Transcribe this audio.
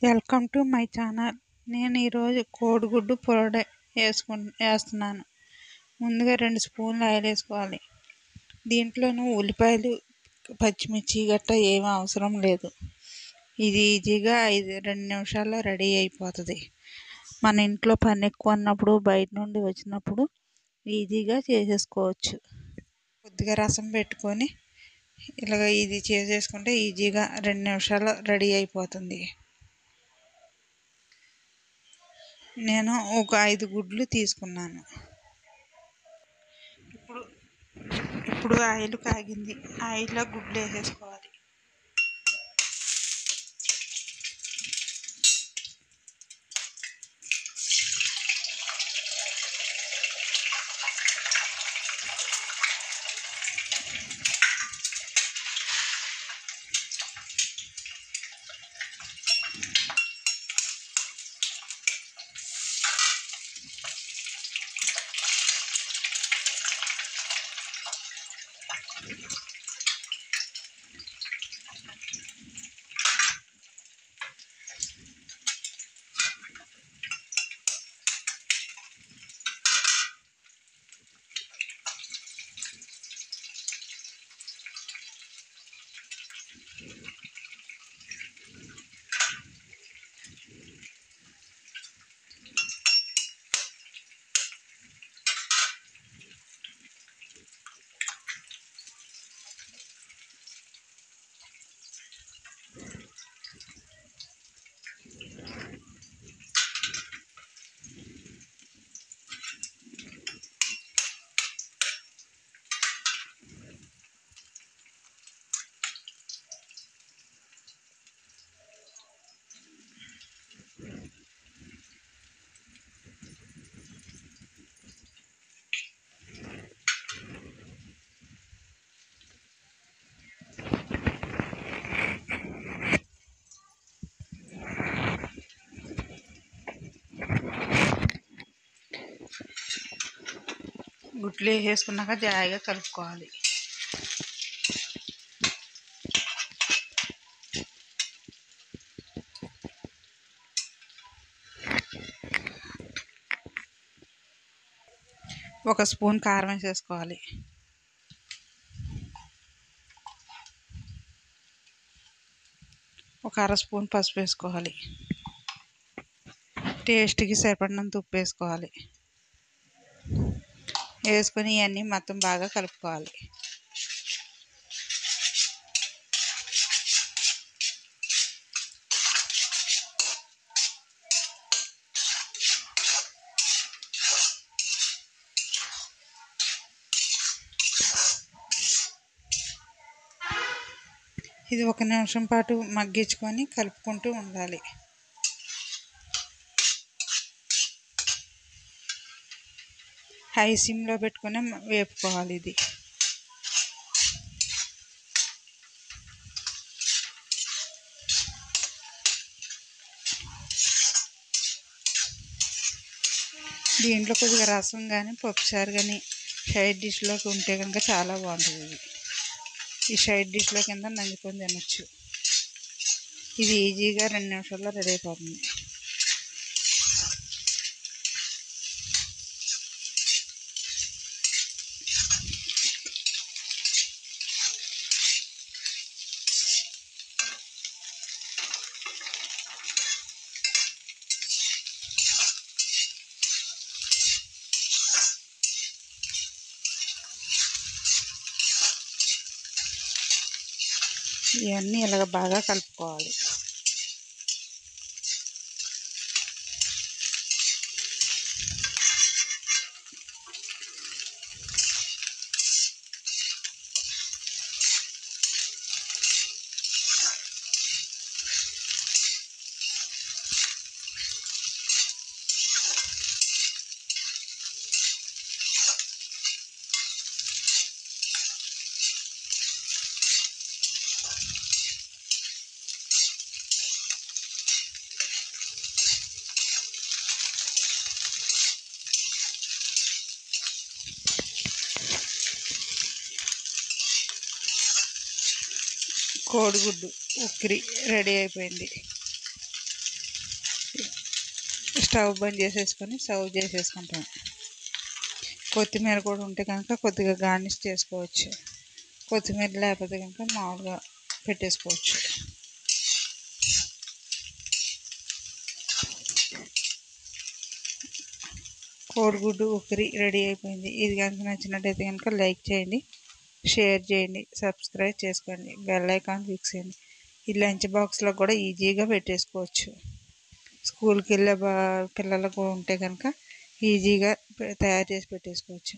Welcome to my channel. నేను ఈరోజు కోడిగుడ్డు పొరడ వేస్తున్నాను. ముందుగా 2 స్పూన్లు ఆయిల్ వేసుకోవాలి. దీంట్లోనూ ఉల్లిపాయలు, పచ్చిమిర్చి గట్రా ఏమీ అవసరం లేదు. ఇది ఈజీగా 2 నిమిషాల్లో రెడీ అయిపోతుంది. మన ఇంట్లో పని ఎక్కువ ఉన్నప్పుడు, బయట నుండి వచ్చినప్పుడు ఈజీగా చేసేసుకోవచ్చు. కొద్దిగా రసం పెట్టుకొని ఇలాగ ఇది చేసేసుకుంటే ఈజీగా 2 నిమిషాల్లో రెడీ అయిపోతుంది. నేను ఒక 5 గుడ్లు తీసుకున్నాను. ఇప్పుడు ఆయిల్ కాగింది. ఆయిల్లో గుడ్లు వేసేసుకోవాలి. గుడ్లు వేసుకున్నాక జాయిగా కలుపుకోవాలి. ఒక స్పూన్ కారం వేసేసుకోవాలి. ఒక 1/2 స్పూన్ పసుపు వేసుకోవాలి. టేస్ట్కి సరిపడినంత ఉప్పు వేసుకోవాలి. వేసుకొని ఇవన్నీ మొత్తం బాగా కలుపుకోవాలి. ఇది 1 నిమిషం పాటు మగ్గించుకొని కలుపుకుంటూ ఉండాలి. హై సిమ్లో పెట్టుకుని వేపుకోవాలి. ఇది దీంట్లో కొద్దిగా రసం కానీ పప్పుచారు కానీ సైడ్ డిష్లోకి ఉంటే కనుక చాలా బాగుంటుంది. ఈ సైడ్ డిష్లో కింద నంచుకొని తినచ్చు. ఇది ఈజీగా 2 నిమిషాల్లో రెడీ అయిపోతుంది. ఇవన్నీ ఇలాగ బాగా కలుపుకోవాలి. కోడిగుడ్డు ఉక్కిరి రెడీ అయిపోయింది. స్టవ్ బంద్ చేసేసుకొని సర్వ్ చేసేసుకుంటాం. కొత్తిమీర కూడా ఉంటే కనుక కొద్దిగా గార్నిష్ చేసుకోవచ్చు. కొత్తిమీర లేకపోతే కనుక మామూలుగా పెట్టేసుకోవచ్చు. కోడిగుడ్డు ఉక్కిరి రెడీ అయిపోయింది. ఇది కనుక నచ్చినట్టయితే కనుక లైక్ చేయండి, షేర్ చేయండి, సబ్స్క్రైబ్ చేసుకోండి, బెల్ ఐకాన్ ఫిక్స్ చేయండి. ఈ లంచ్ బాక్స్లో కూడా ఈజీగా పెట్టేసుకోవచ్చు. స్కూల్కి వెళ్ళే పిల్లలకు ఉంటే కనుక ఈజీగా తయారు చేసి పెట్టేసుకోవచ్చు.